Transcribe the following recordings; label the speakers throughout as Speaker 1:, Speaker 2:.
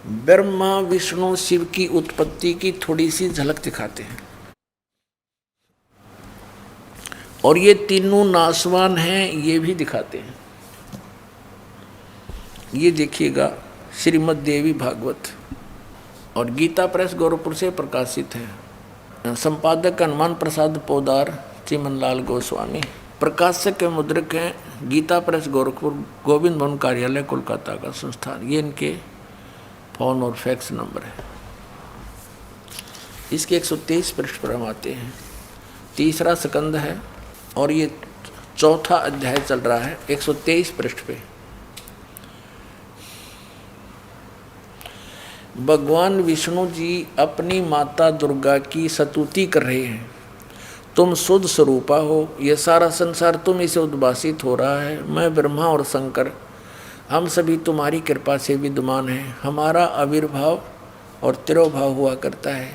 Speaker 1: ब्रह्मा विष्णु शिव की उत्पत्ति की थोड़ी सी झलक दिखाते हैं। और ये तीनों नासवान हैं ये भी दिखाते हैं। ये देखिएगा श्रीमद् देवी भागवत और गीता प्रेस गोरखपुर से प्रकाशित है। संपादक हनुमान प्रसाद पोदार, चिमनलाल गोस्वामी। प्रकाशक के मुद्रक हैं गीता प्रेस गोरखपुर, गोविंद भवन कार्यालय कोलकाता का संस्थान। ये इनके फोन और फैक्स नंबर है। इसके 123 पृष्ठ पर हम आते हैं। तीसरा स्कंद है और ये चौथा अध्याय चल रहा है 123 पृष्ठ पे। भगवान विष्णु जी अपनी माता दुर्गा की स्तुति कर रहे हैं। तुम शुद्ध स्वरूपा हो, ये सारा संसार तुम इसे उद्भासित हो रहा है। मैं ब्रह्मा और शंकर हम सभी तुम्हारी कृपा से विद्यमान हैं। हमारा आविर्भाव और तिरोभाव हुआ करता है।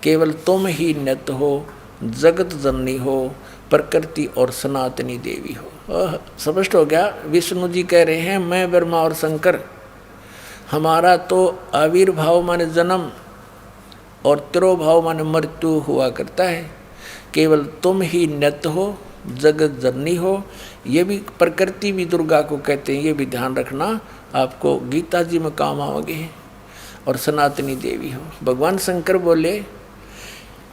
Speaker 1: केवल तुम ही नित्य हो, जगत जननी हो, प्रकृति और सनातनी देवी हो। स्पष्ट हो गया। विष्णु जी कह रहे हैं मैं ब्रह्मा और शंकर, हमारा तो आविर्भाव माने जन्म और तिरोभाव माने मृत्यु हुआ करता है। केवल तुम ही नित्य हो, जगत जननी हो। ये भी प्रकृति भी दुर्गा को कहते हैं, ये भी ध्यान रखना, आपको गीता जी में काम आओगे। और सनातनी देवी हो। भगवान शंकर बोले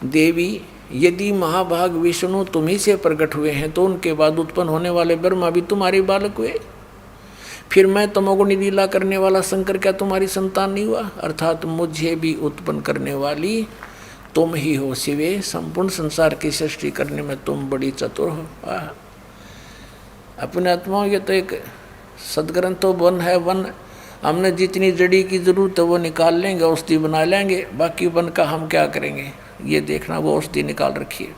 Speaker 1: देवी यदि महाभाग विष्णु तुम्ही से प्रकट हुए हैं तो उनके बाद उत्पन्न होने वाले ब्रह्मा भी तुम्हारे बालक हुए। फिर मैं तमोगुणी लीला करने वाला शंकर क्या तुम्हारी संतान नहीं हुआ? अर्थात मुझे भी उत्पन्न करने वाली तुम ही हो शिवे। संपूर्ण संसार की सृष्टि करने में तुम बड़ी चतुर हो। अपने आत्मा ये तो एक सदग्रंथ तो वन है। वन हमने जितनी जड़ी की जरूरत है वो निकाल लेंगे, औषधि बना लेंगे। बाकी वन का हम क्या करेंगे ये देखना, वो औषधि निकाल रखिए।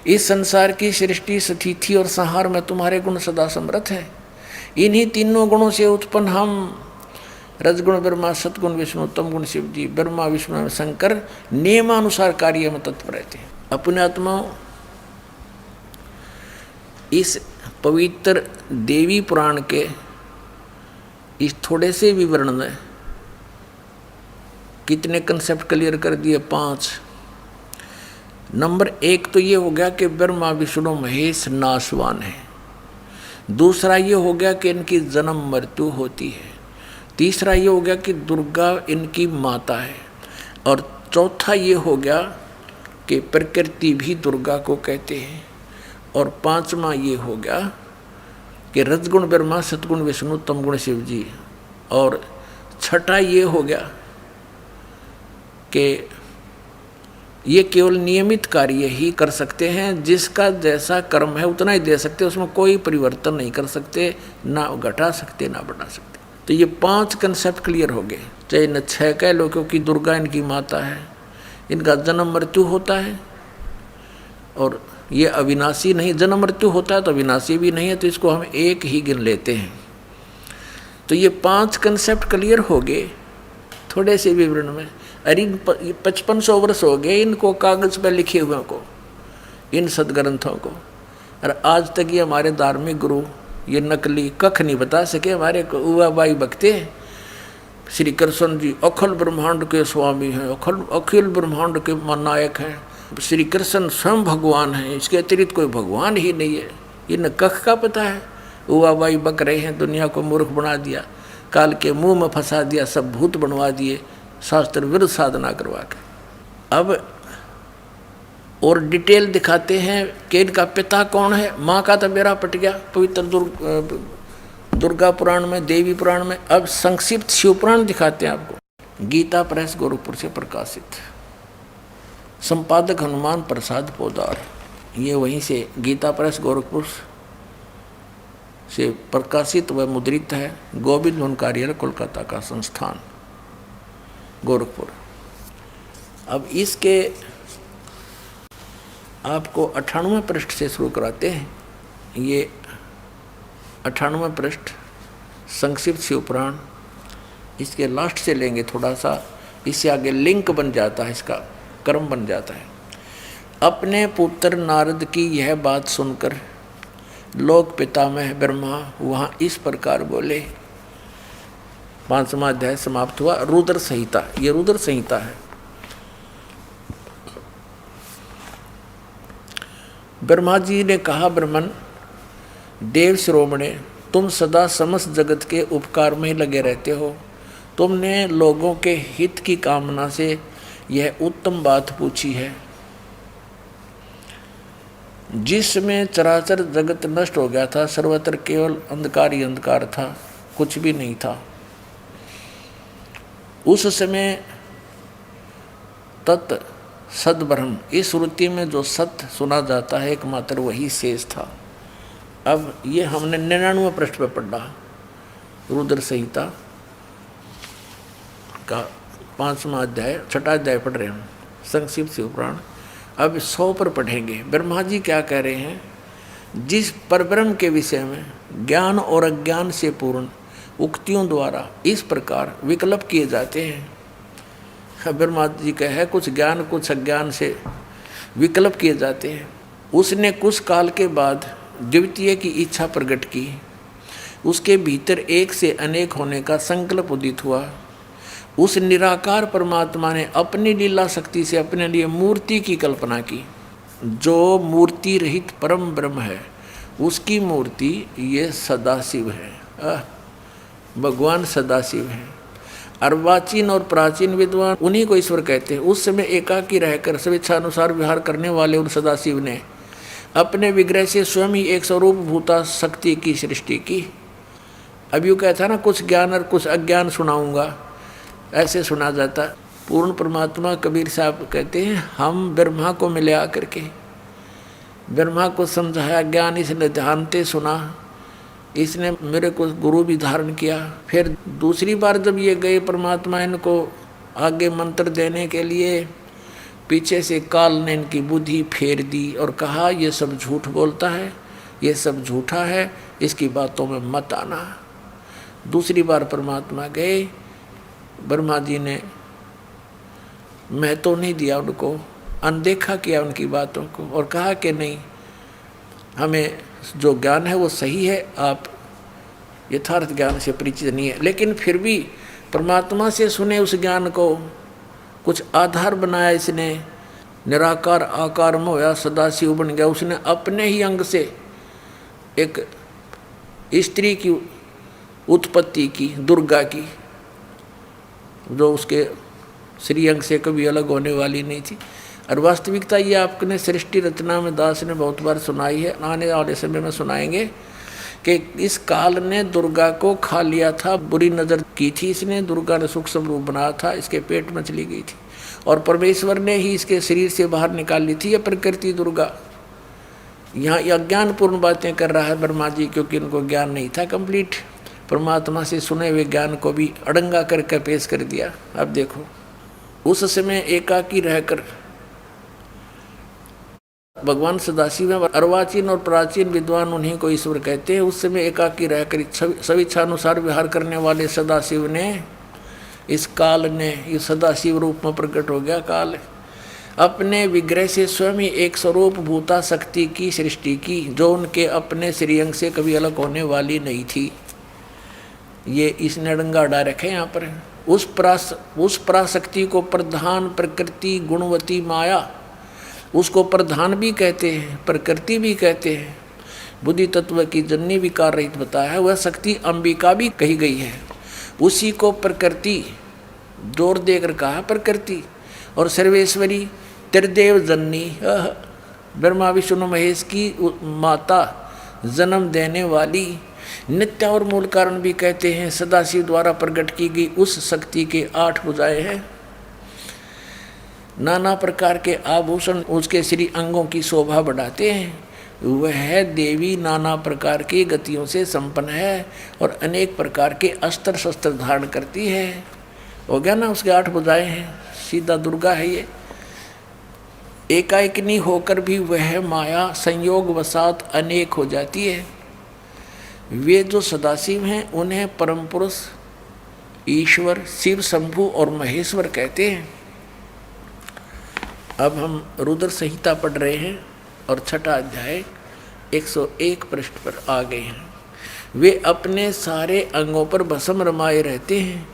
Speaker 1: इस संसार की सृष्टि स्थिति और संहार में तुम्हारे गुण सदा समर्थ है। इन्हीं तीनों गुणों से उत्पन्न हम रजगुण ब्रह्मा, सतगुण विष्णु, तमगुण शिव जी, ब्रह्मा विष्णु शंकर नियमानुसार कार्य में तत्पर रहते हैं। अपने आत्मा इस पवित्र देवी पुराण के इस थोड़े से विवरण में कितने कंसेप्ट क्लियर कर दिए? 5। नंबर 1 तो ये हो गया कि ब्रह्मा विष्णु महेश नाशवान है। दूसरा ये हो गया कि इनकी जन्म मृत्यु होती है। तीसरा ये हो गया कि दुर्गा इनकी माता है। और चौथा ये हो गया कि प्रकृति भी दुर्गा को कहते हैं। और 5वां ये हो गया कि रजगुण ब्रह्मा, सतगुण विष्णु, तमगुण शिव जी। और छठा ये हो गया कि ये केवल नियमित कार्य ही कर सकते हैं। जिसका जैसा कर्म है उतना ही दे सकते, उसमें कोई परिवर्तन नहीं कर सकते, ना घटा सकते ना बढ़ा सकते। तो ये 5 कंसेप्ट क्लियर हो गए। चाहे न 6 कह लो, क्योंकि दुर्गा इनकी माता है, इनका जन्म मृत्यु होता है। और ये अविनाशी नहीं, जन्म मृत्यु होता है तो अविनाशी भी नहीं है, तो इसको हम एक ही गिन लेते हैं। तो ये 5 कंसेप्ट क्लियर हो गए थोड़े से विवरण में। अरे 5500 वर्ष हो गए इनको कागज पर लिखे हुए को, इन सदग्रंथों को। और आज तक ये हमारे धार्मिक गुरु ये नकली कख नहीं बता सके। हमारे उवाबाई भक्ते श्री कृष्ण जी अखिल ब्रह्मांड के स्वामी हैं, अखिल ब्रह्मांड के नायक हैं। श्री कृष्ण स्वयं भगवान हैं, इसके अतिरिक्त कोई भगवान ही नहीं है। इन कख का पता है? उवाबाई बक रहे हैं, दुनिया को मूर्ख बना दिया, काल के मुंह में फंसा दिया, सब भूत बनवा दिए, शास्त्र विरुद्ध साधना करवा के। अब और डिटेल दिखाते हैं कि इनका पिता कौन है। माँ का तो बेड़ा पट गया पवित्र दुर्गा पुराण में, देवी पुराण में। अब संक्षिप्त शिव पुराण दिखाते हैं आपको। गीता प्रेस गोरखपुर से प्रकाशित, संपादक हनुमान प्रसाद पोदार। ये वहीं से गीता प्रेस गोरखपुर से प्रकाशित व मुद्रित है। गोविंद भवन कार्यालय कोलकाता का संस्थान गोरखपुर। अब इसके आपको 98वें पृष्ठ से शुरू कराते हैं। ये 98वें पृष्ठ संक्षिप्त शिव पुराण, इसके लास्ट से लेंगे थोड़ा सा, इससे आगे लिंक बन जाता है, इसका क्रम बन जाता है। अपने पुत्र नारद की यह बात सुनकर लोक पितामह ब्रह्मा वहाँ इस प्रकार बोले। 5वां अध्याय समाप्त हुआ। रुद्र संहिता, ये रुद्र संहिता है। ब्रह्मा जी ने कहा, ब्रह्मन देव शिरोमणे, तुम सदा समस्त जगत के उपकार में लगे रहते हो। तुमने लोगों के हित की कामना से यह उत्तम बात पूछी है। जिसमें चराचर जगत नष्ट हो गया था, सर्वत्र केवल अंधकार ही अंधकार था, कुछ भी नहीं था। उस समय तत् सद्ब्रह्म, इस श्रुति में जो सत्य सुना जाता है एकमात्र वही शेष था। अब ये हमने 99वें पृष्ठ पर पढ़ा, रुद्र संहिता का 5वां अध्याय, 6वां अध्याय पढ़ रहे हैं संक्षिप्त शिवपुराण। अब 100 पर पढ़ेंगे। ब्रह्मा जी क्या कह रहे हैं, जिस परब्रह्म के विषय में ज्ञान और अज्ञान से पूर्ण उक्तियों द्वारा इस प्रकार विकल्प किए जाते हैं। ब्रह्मा जी का है, कुछ ज्ञान कुछ अज्ञान से विकल्प किए जाते हैं। उसने कुछ काल के बाद द्वितीय की इच्छा प्रकट की, उसके भीतर एक से अनेक होने का संकल्प उदित हुआ। उस निराकार परमात्मा ने अपनी लीला शक्ति से अपने लिए मूर्ति की कल्पना की। जो मूर्ति रहित परम ब्रह्म है, उसकी मूर्ति ये सदाशिव है। भगवान सदाशिव है। अर्वाचीन और प्राचीन विद्वान उन्हीं को ईश्वर कहते हैं। उस समय एकाकी रहकर स्वेच्छानुसार विहार करने वाले उन सदाशिव ने अपने विग्रह से स्वयं ही एक स्वरूप भूता शक्ति की सृष्टि की। अब यूँ कहता ना, कुछ ज्ञान और कुछ अज्ञान सुनाऊंगा, ऐसे सुना जाता। पूर्ण परमात्मा कबीर साहब कहते हैं, हम ब्रह्मा को मिले आकर के, ब्रह्मा को समझाया, ज्ञान इसने ध्यान से सुना, इसने मेरे को गुरु भी धारण किया। फिर दूसरी बार जब ये गए परमात्मा इनको आगे मंत्र देने के लिए, पीछे से काल ने इनकी बुद्धि फेर दी और कहा, ये सब झूठ बोलता है, ये सब झूठा है, इसकी बातों में मत आना। दूसरी बार परमात्मा गए, ब्रह्मा जी ने महत्व नहीं दिया उनको, अनदेखा किया उनकी बातों को और कहा कि नहीं, हमें जो ज्ञान है वो सही है, आप यथार्थ ज्ञान से परिचित नहीं है। लेकिन फिर भी परमात्मा से सुने उस ज्ञान को कुछ आधार बनाया इसने, निराकार आकार में होया, सदाशिव बन गया। उसने अपने ही अंग से एक स्त्री की उत्पत्ति की, दुर्गा की, जो उसके श्रीअंग से कभी अलग होने वाली नहीं थी। और वास्तविकता ये आपने सृष्टि रचना में दास ने बहुत बार सुनाई है, आने वाले समय में सुनाएंगे कि इस काल ने दुर्गा को खा लिया था, बुरी नज़र की थी इसने, दुर्गा ने सूक्ष्म रूप बनाया था, इसके पेट में चली गई थी और परमेश्वर ने ही इसके शरीर से बाहर निकाल ली थी। यह प्रकृति दुर्गा यहाँ अज्ञानपूर्ण बातें कर रहा है ब्रह्मा जी, क्योंकि इनको ज्ञान नहीं था कंप्लीट। परमात्मा से सुने हुए ज्ञान को भी अड़ंगा करके पेश कर दिया। अब देखो, उस समय एकाकी रहकर भगवान सदाशिव में अर्वाचीन और प्राचीन विद्वान उन्हीं को ईश्वर कहते हैं। उस समय एकाकी रहकर स्वेच्छानुसार विहार करने वाले सदाशिव ने, इस काल ने, ये सदाशिव रूप में प्रकट हो गया काल, अपने विग्रह से स्वयं ही एक स्वरूप भूता शक्ति की सृष्टि की, जो उनके अपने श्रीअंग से कभी अलग होने वाली नहीं थी। ये इसने अड़ंगा अड़ा रखे यहाँ पर। उस पराशक्ति को प्रधान प्रकृति गुणवती माया, उसको प्रधान भी कहते हैं, प्रकृति भी कहते हैं, बुद्धि तत्व की जननी विकार रहित बताया है। वह शक्ति अंबिका भी कही गई है। उसी को प्रकृति जोर देकर कहा प्रकृति। और सर्वेश्वरी त्रिदेव जननी, ब्रह्मा विष्णु महेश की माता, जन्म देने वाली, नित्य और मूल कारण भी कहते हैं। सदाशिव द्वारा प्रकट की गई उस शक्ति के 8 भुजाएं हैं। नाना प्रकार के आभूषण उसके श्री अंगों की शोभा बढ़ाते हैं। वह देवी नाना प्रकार की गतियों से संपन्न है और अनेक प्रकार के अस्त्र शस्त्र धारण करती है। हो गया ना, उसके 8 भुजाएं हैं, सीधा दुर्गा है ये। एकाएकनी होकर भी वह माया संयोग वसात अनेक हो जाती है। वे जो सदाशिव हैं उन्हें परम पुरुष ईश्वर, शिव, शंभु और महेश्वर कहते हैं। अब हम रुद्र संहिता पढ़ रहे हैं और 6वां अध्याय 101 पृष्ठ पर आ गए हैं। वे अपने सारे अंगों पर भस्म रमाए रहते हैं।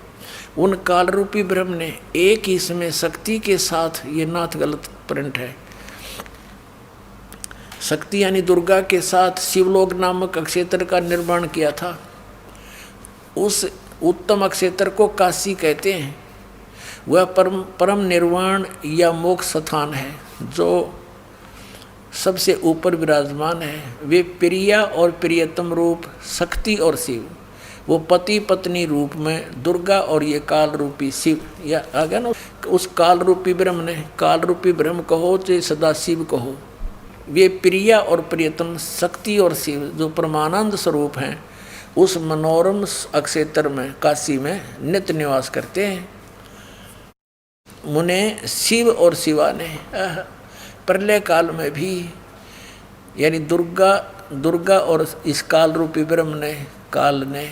Speaker 1: उन काल रूपी ब्रह्म ने एक ही समय शक्ति के साथ, ये नाथ गलत प्रिंट है, शक्ति यानी दुर्गा के साथ शिवलोक नामक अक्षेत्र का निर्माण किया था। उस उत्तम अक्षेत्र को काशी कहते हैं। वह परम निर्वाण या मोक्ष स्थान है जो सबसे ऊपर विराजमान है। वे प्रिया और प्रियतम रूप शक्ति और शिव, वो पति पत्नी रूप में दुर्गा और ये काल रूपी शिव, या आ गया ना। उस काल रूपी ब्रह्म ने, काल रूपी ब्रह्म कहो चाहे सदा शिव कहो, वे प्रिया और प्रियतम शक्ति और शिव जो परमानंद स्वरूप हैं, उस मनोरम अक्षेत्र में काशी में नित्य निवास करते हैं। मुने शिव और शिवा ने प्रलय काल में भी, यानी दुर्गा और इस काल रूपी ब्रह्म ने, काल ने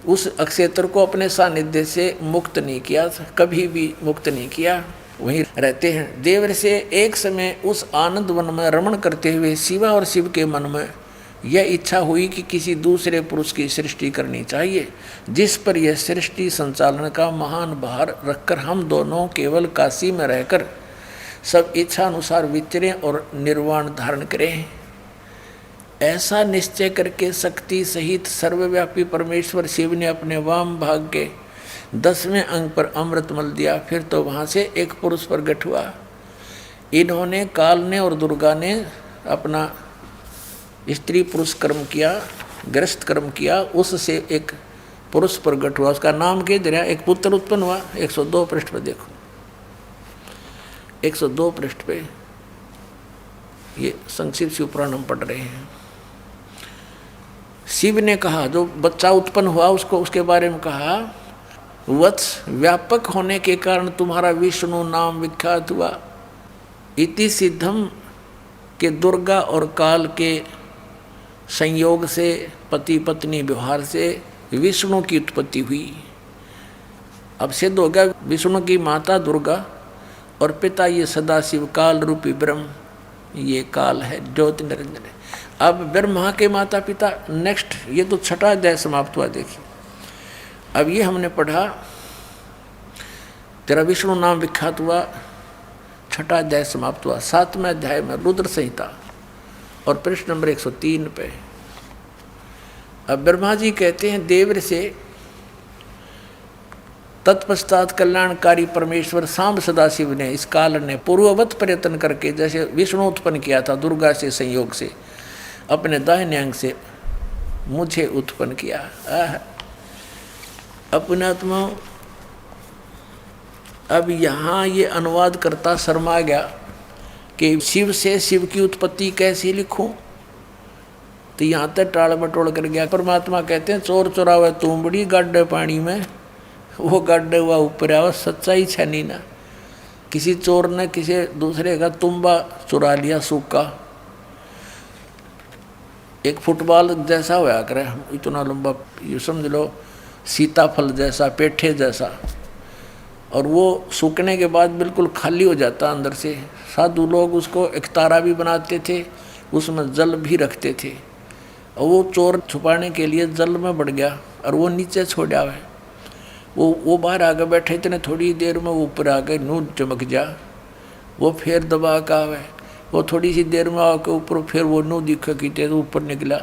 Speaker 1: उस अक्षेत्र को अपने सानिध्य से मुक्त नहीं किया, कभी भी मुक्त नहीं किया, वहीं रहते हैं। देवर से एक समय उस आनंद वन में रमण करते हुए शिवा और शिव के मन में यह इच्छा हुई कि किसी दूसरे पुरुष की सृष्टि करनी चाहिए, जिस पर यह सृष्टि संचालन का महान भार रखकर हम दोनों केवल काशी में रहकर सब इच्छा अनुसार विचरें और निर्वाण धारण करें। ऐसा निश्चय करके शक्ति सहित सर्वव्यापी परमेश्वर शिव ने अपने वाम भाग के 10वें अंग पर अमृत मल दिया। फिर तो वहाँ से एक पुरुष प्रकट हुआ। इन्होंने, काल ने और दुर्गा ने अपना स्त्री पुरुष कर्म किया, ग्रस्त कर्म किया, उससे एक पुरुष प्रकट हुआ। उसका नाम क्या दिया? एक पुत्र उत्पन्न हुआ। 102 पृष्ठ पर देखो, 102 पृष्ठ पे ये संक्षिप्त शिव पुराण हम पढ़ रहे हैं। शिव ने कहा, जो बच्चा उत्पन्न हुआ उसको, उसके बारे में कहा, वत्स व्यापक होने के कारण तुम्हारा विष्णु नाम विख्यात हुआ। इति सिद्धम के दुर्गा और काल के संयोग से, पति पत्नी व्यवहार से विष्णु की उत्पत्ति हुई। अब सिद्ध हो गया विष्णु की माता दुर्गा और पिता ये सदाशिव काल रूपी ब्रह्म, ये काल है, ज्योति निरंजन है। अब ब्रह्मा के माता पिता, नेक्स्ट, ये तो छठा अध्याय समाप्त हुआ। देखिए अब ये हमने पढ़ा, तेरा विष्णु नाम विख्यात हुआ, छठा अध्याय समाप्त हुआ। 7वें अध्याय में रुद्र संहिता और पृष्ठ नंबर 103 पे अब ब्रह्मा जी कहते हैं देवर से, तत्पश्चात कल्याणकारी परमेश्वर सांब सदाशिव ने, इस काल ने पूर्ववत प्रयत्न करके, जैसे विष्णु उत्पन्न किया था दुर्गा से संयोग से, अपने दाहिने अंग से मुझे उत्पन्न किया। अपने आत्मा। अब यहाँ ये अनुवाद करता शर्मा गया कि शिव से शिव की उत्पत्ति कैसे लिखूं, तो यहाँ तक टाल मटोल कर गया। परमात्मा कहते हैं चोर चोरावे तुमबड़ी गाड्डे पानी में, वो गाड्डे हुआ ऊपर आवा, सच्चाई छनी ना। किसी चोर ने किसी दूसरे का तुम्बा चुरा लिया, सूखा, एक फुटबॉल जैसा होया करे, इतना लंबा, ये समझ लो सीताफल जैसा, पेठे जैसा, और वो सूखने के बाद बिल्कुल खाली हो जाता अंदर से। साधु लोग उसको एक तारा भी बनाते थे, उसमें जल भी रखते थे, और वो चोर छुपाने के लिए जल में बढ़ गया और वो नीचे छोड़ा है। वो बाहर आगे बैठे, इतने थोड़ी देर में वो ऊपर आ गए, नूर चमक जा, वो फिर दबा का आवे, वो थोड़ी सी देर में आके ऊपर, फिर वो नू दिखा की तेज ऊपर निकला।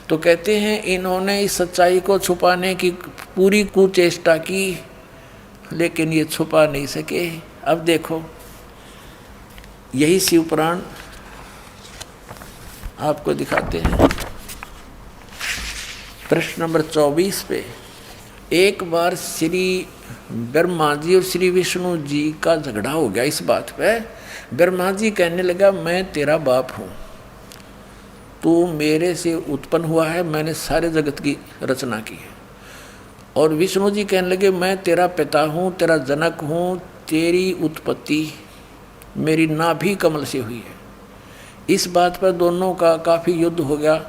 Speaker 1: तो कहते हैं इन्होंने इस सच्चाई को छुपाने की पूरी कुचेष्टा की, लेकिन ये छुपा नहीं सके। अब देखो यही शिव पुराण आपको दिखाते हैं। प्रश्न नंबर 24 पे, एक बार श्री ब्रह्मा जी और श्री विष्णु जी का झगड़ा हो गया इस बात पे। ब्रह्मा जी कहने लगा, मैं तेरा बाप हूँ, तू मेरे से उत्पन्न हुआ है, मैंने सारे जगत की रचना की है। और विष्णु जी कहने लगे, मैं तेरा पिता हूँ, तेरा जनक हूँ, तेरी उत्पत्ति मेरी नाभि कमल से हुई है। इस बात पर दोनों का काफ़ी युद्ध हो गया।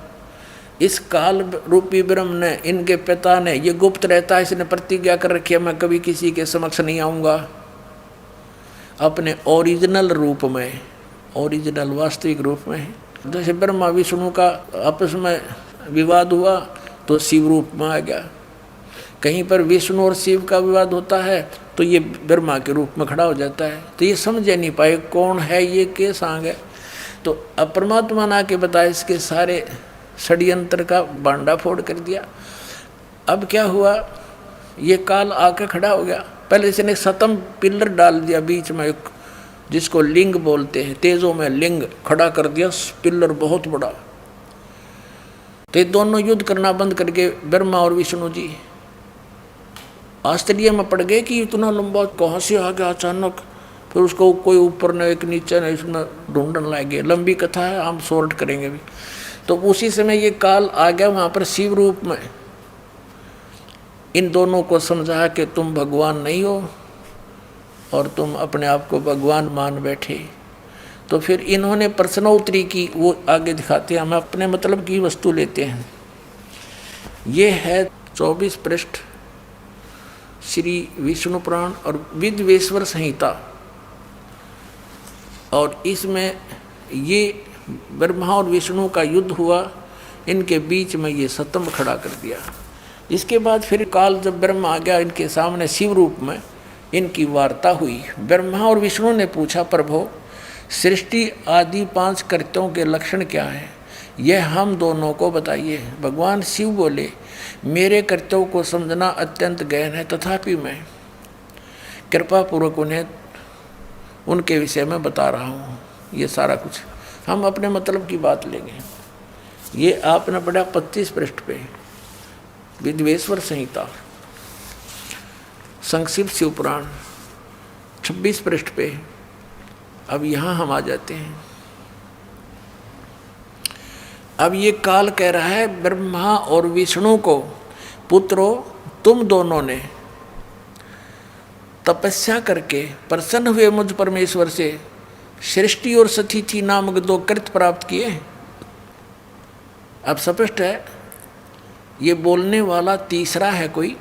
Speaker 1: इस काल रूपी ब्रह्म ने, इनके पिता ने, ये गुप्त रहता है, इसने प्रतिज्ञा कर रखी है, मैं कभी किसी के समक्ष नहीं आऊँगा, अपने ओरिजिनल रूप में, ओरिजिनल वास्तविक रूप में। जैसे ब्रह्मा विष्णु का आपस में विवाद हुआ, तो शिव रूप में आ गया। कहीं पर विष्णु और शिव का विवाद होता है तो ये ब्रह्मा के रूप में खड़ा हो जाता है। तो ये समझ नहीं पाए कौन है ये, के सांग है। तो अब परमात्मा ने आके बताया, इसके सारे षड्यंत्र का बांडा फोड़ कर दिया। अब क्या हुआ, ये काल आके खड़ा हो गया। पहले इसने सतम पिल्लर डाल दिया बीच में, एक जिसको लिंग बोलते हैं, तेजों में लिंग खड़ा कर दिया, पिल्लर बहुत बड़ा। तो ये दोनों युद्ध करना बंद करके ब्रह्मा और विष्णु जी आश्चर्य में पड़ गए कि इतना लंबा कहाँ से आ गया अचानक। फिर उसको कोई ऊपर न एक नीचे न इसमें ढूंढने लगे। लंबी कथा है, हम सॉल्ट करेंगे भी। तो उसी समय ये काल आ गया वहाँ पर शिव रूप में। इन दोनों को समझा कि तुम भगवान नहीं हो और तुम अपने आप को भगवान मान बैठे। तो फिर इन्होंने प्रश्नोत्तरी की, वो आगे दिखाते हैं। हम अपने मतलब की वस्तु लेते हैं। ये है 24 पृष्ठ श्री विष्णु पुराण और विद्वेश्वर संहिता। और इसमें ये ब्रह्मा और विष्णु का युद्ध हुआ, इनके बीच में ये सतम खड़ा कर दिया। इसके बाद फिर काल जब ब्रह्मा आ गया इनके सामने शिव रूप में, इनकी वार्ता हुई। ब्रह्मा और विष्णु ने पूछा, प्रभु सृष्टि आदि 5 कृत्यों के लक्षण क्या हैं, यह हम दोनों को बताइए। भगवान शिव बोले, मेरे कृत्यों को समझना अत्यंत गहन है, तथापि मैं कृपा पूर्वक उन्हें उनके विषय में बता रहा हूँ। ये सारा कुछ हम अपने मतलब की बात लेंगे। ये आपने पढ़ा 25 पृष्ठ पे विद्वेश्वर संहिता, संक्षिप्त शिव पुराण 26 पृष्ठ पे। अब यहाँ हम आ जाते हैं। अब ये काल कह रहा है ब्रह्मा और विष्णु को, पुत्रों तुम दोनों ने तपस्या करके प्रसन्न हुए मुझ परमेश्वर से सृष्टि और स्थिति नामक 2 कृत्य प्राप्त किए। अब स्पष्ट है, ये बोलने वाला तीसरा है कोई।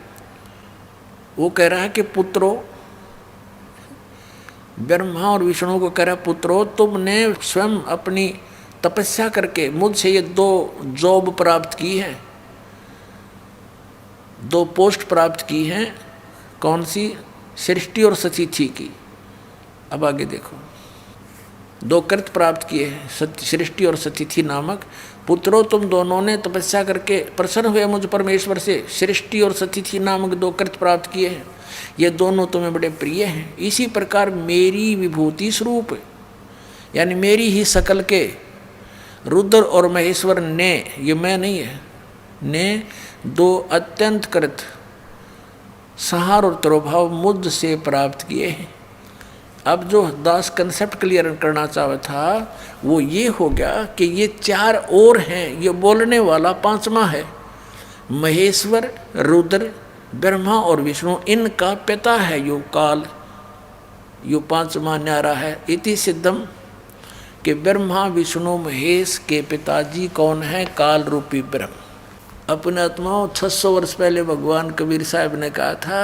Speaker 1: वो कह रहा है कि पुत्रों, ब्रह्मा और विष्णु को कह रहा है, पुत्रों तुमने स्वयं अपनी तपस्या करके मुझसे ये 2 जॉब प्राप्त की है, 2 पोस्ट प्राप्त की हैं। कौन सी? सृष्टि और स्थिति की। अब आगे देखो, 2 कृत्य प्राप्त किए हैं, सृष्टि और स्थिति नामक। पुत्रों तुम दोनों ने तपस्या करके प्रसन्न हुए मुझ परमेश्वर से सृष्टि और स्थिति नामक 2 कृत्य प्राप्त किए हैं। ये दोनों तुम्हें बड़े प्रिय हैं। इसी प्रकार मेरी विभूति स्वरूप, यानी मेरी ही शकल के रुद्र और महेश्वर ने, ये मैं नहीं है, ने 2 अत्यंत कृत संहार और तिरोभाव मुझ से प्राप्त किए हैं। अब जो दास कंसेप्ट क्लियर करना चाहता था वो ये हो गया कि ये 4 और हैं, ये बोलने वाला 5वां है। महेश्वर, रुद्र, ब्रह्मा और विष्णु, इनका पिता है यो काल, यो 5वां न्यारा है। इति सिद्धम कि ब्रह्मा विष्णु महेश के पिताजी कौन है? काल रूपी ब्रह्म। अपने आत्माओं 600 वर्ष पहले भगवान कबीर साहब ने कहा था,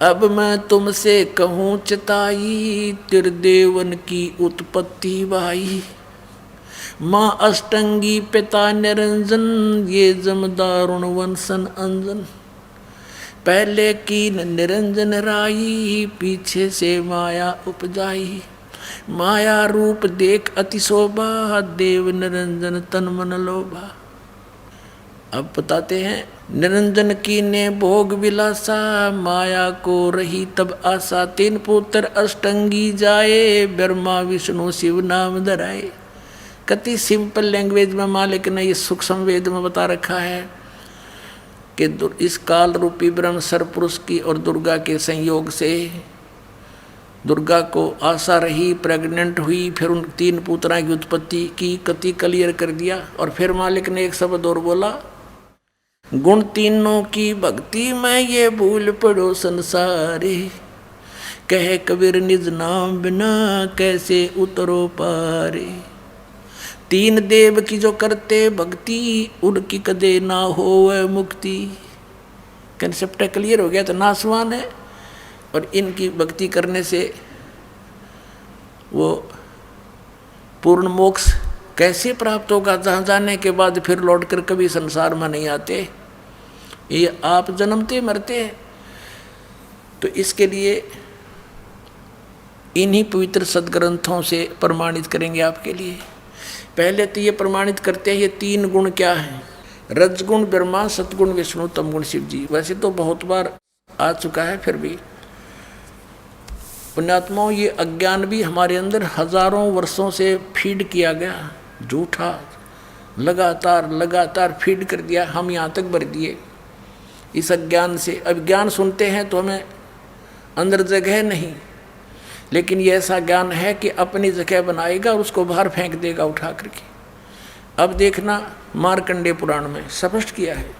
Speaker 1: अब मैं तुमसे कहूँ चिताई, त्रिदेवन की उत्पत्ति बाई। माँ अष्टंगी पिता निरंजन, ये जमदारुण वंशन अंजन। पहले की निरंजन राई, पीछे से माया उपजाई। माया रूप देख अति शोभा, देव निरंजन तन मन लोभा। अब बताते हैं, निरंजन की ने भोग विलासा, माया को रही तब आशा। 3 पुत्र अष्टंगी जाए, ब्रह्मा विष्णु शिव नाम धराए। कति सिंपल लैंग्वेज में मालिक ने ये सूक्ष्म वेद में बता रखा है कि इस काल रूपी ब्रह्म सरपुरुष की और दुर्गा के संयोग से दुर्गा को आशा रही, प्रेग्नेंट हुई, फिर उन 3 पुत्रा की उत्पत्ति की। कति क्लियर कर दिया। और फिर मालिक ने एक शब्द और बोला, गुण तीनों की भक्ति में ये भूल पड़ो संसारे। कहे कबीर निज नाम बिना कैसे उतरो पारे। 3 देव की जो करते भक्ति, उनकी कदे ना होवे मुक्ति। कंसेप्ट क्लियर हो गया। तो नासवान है और इनकी भक्ति करने से वो पूर्ण मोक्ष कैसे प्राप्त होगा, जहाँ जाने के बाद फिर लौट कर कभी संसार में नहीं आते, ये आप जन्मते मरते हैं। तो इसके लिए इन्हीं पवित्र सदग्रंथों से प्रमाणित करेंगे आपके लिए। पहले तो ये प्रमाणित करते हैं ये 3 गुण क्या हैं, रजगुण ब्रह्मा, सतगुण विष्णु, तमगुण शिव जी। वैसे तो बहुत बार आ चुका है, फिर भी पुण्यात्माओं ये अज्ञान भी हमारे अंदर हजारों वर्षों से फीड किया गया, झूठा लगातार लगातार फीड कर दिया, हम यहाँ तक भर दिए इस अज्ञान से। अब ज्ञान सुनते हैं तो हमें अंदर जगह नहीं, लेकिन ये ऐसा ज्ञान है कि अपनी जगह बनाएगा और उसको बाहर फेंक देगा उठा करके। अब देखना मार्कंडेय पुराण में स्पष्ट किया है,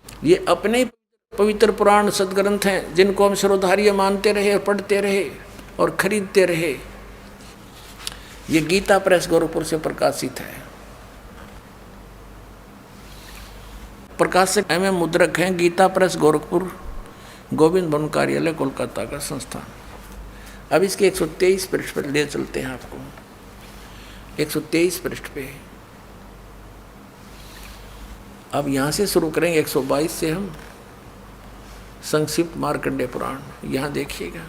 Speaker 1: ये अपने पवित्र पुराण सदग्रंथ हैं जिनको हम सर्वधार्य मानते रहे और पढ़ते रहे और खरीदते रहे। ये गीता प्रेस गोरखपुर से प्रकाशित है, प्रकाशक एवं मुद्रक हैं गीता प्रेस गोरखपुर, गोविंद भवन कार्यालय कोलकाता का संस्थान। अब इसके 123 पृष्ठ पर ले चलते हैं आपको, 123 पृष्ठ पे। अब यहाँ से शुरू करेंगे 122 से हम संक्षिप्त मार्कंडेय पुराण। यहाँ देखिएगा,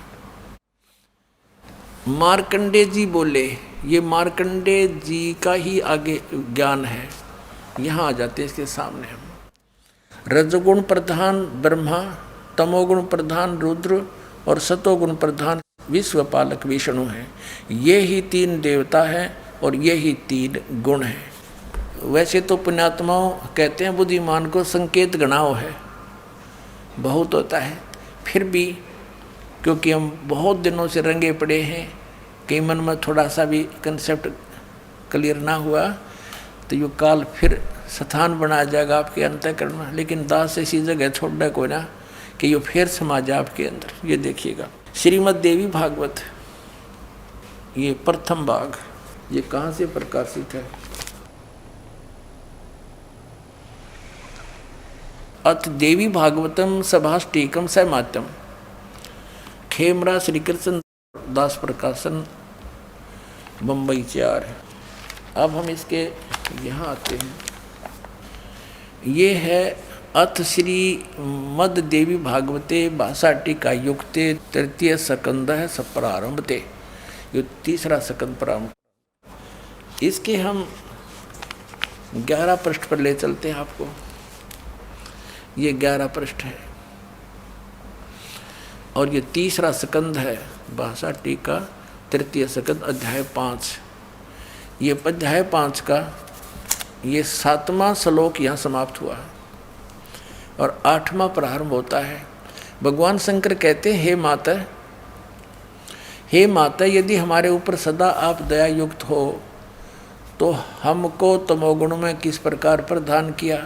Speaker 1: मार्कंडेय जी बोले, ये मार्कंडेय जी का ही आगे ज्ञान है। यहाँ आ जाते हैं इसके सामने हम। रजगुण प्रधान ब्रह्मा, तमोगुण प्रधान रुद्र और सतोगुण प्रधान विश्वपालक विष्णु हैं। ये ही 3 देवता हैं और ये ही 3 गुण हैं। वैसे तो पुण्यात्माओं कहते हैं बुद्धिमान को संकेत गणाओ है, बहुत होता है, फिर भी क्योंकि हम बहुत दिनों से रंगे पड़े हैं, कई मन में थोड़ा सा भी कंसेप्ट क्लियर ना हुआ तो ये काल फिर स्थान बना जाएगा आपके अंतःकरण में। लेकिन दास ऐसी जगह छोड़ना कोई ना कि ये फिर समा जाए आपके अंदर। ये देखिएगा श्रीमद् देवी भागवत, ये प्रथम भाग, ये कहाँ से प्रकाशित है, अथ देवी भागवतम सभाष्टीकम सैमात्यम, खेमरा श्री कृष्ण दास प्रकाशन, बम्बई 4। अब हम इसके यहाँ आते हैं। ये है अथ श्री मद देवी भागवते भाषा टीका युक्ते तृतीय स्कंद है सब प्रारंभते, ये 3रा स्कंद प्रारंभ। इसके हम 11 पृष्ठ पर ले चलते हैं आपको। ये 11 पृष्ठ है और ये 3रा स्कंद है भाषा टीका तृतीय स्कंद अध्याय 5। ये अध्याय 5 का ये 7वां श्लोक यहाँ समाप्त हुआ और 8वां प्रारंभ होता है। भगवान शंकर कहते हैं, हे माता, यदि हमारे ऊपर सदा आप दया युक्त हो तो हमको तमोगुण में किस प्रकार प्रदान किया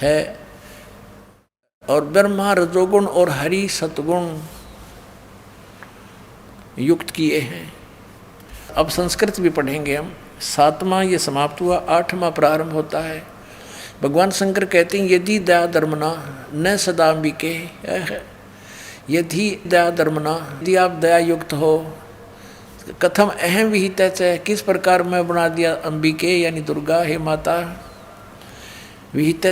Speaker 1: है, और ब्रह्मा रजोगुण और हरि सतगुण युक्त किए हैं। अब संस्कृत भी पढ़ेंगे हम। 7वां ये समाप्त हुआ, 8वां प्रारंभ होता है। भगवान शंकर कहते हैं, यदि दया धर्मना न सदाम्बिके, यदि दया धर्मना, यदि आप दया युक्त हो, कथम अहम विहित है, किस प्रकार मैं बना दिया अंबिके यानी दुर्गा, हे माता, विहित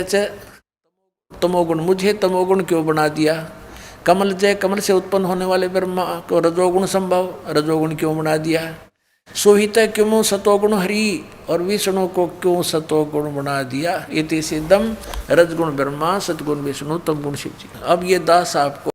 Speaker 1: तमोगुण, मुझे तमोगुण क्यों बना दिया, कमल जय, कमल से उत्पन्न होने वाले ब्रह्मा को रजोगुण संभव, रजोगुण क्यों बना दिया, सोहित क्यों सतोगुण हरि, और विष्णु को क्यों सतोगुण बना दिया, इति सिद्धम रजगुण ब्रह्मा सतगुण विष्णु तमगुण शिव जी। अब ये दास आपको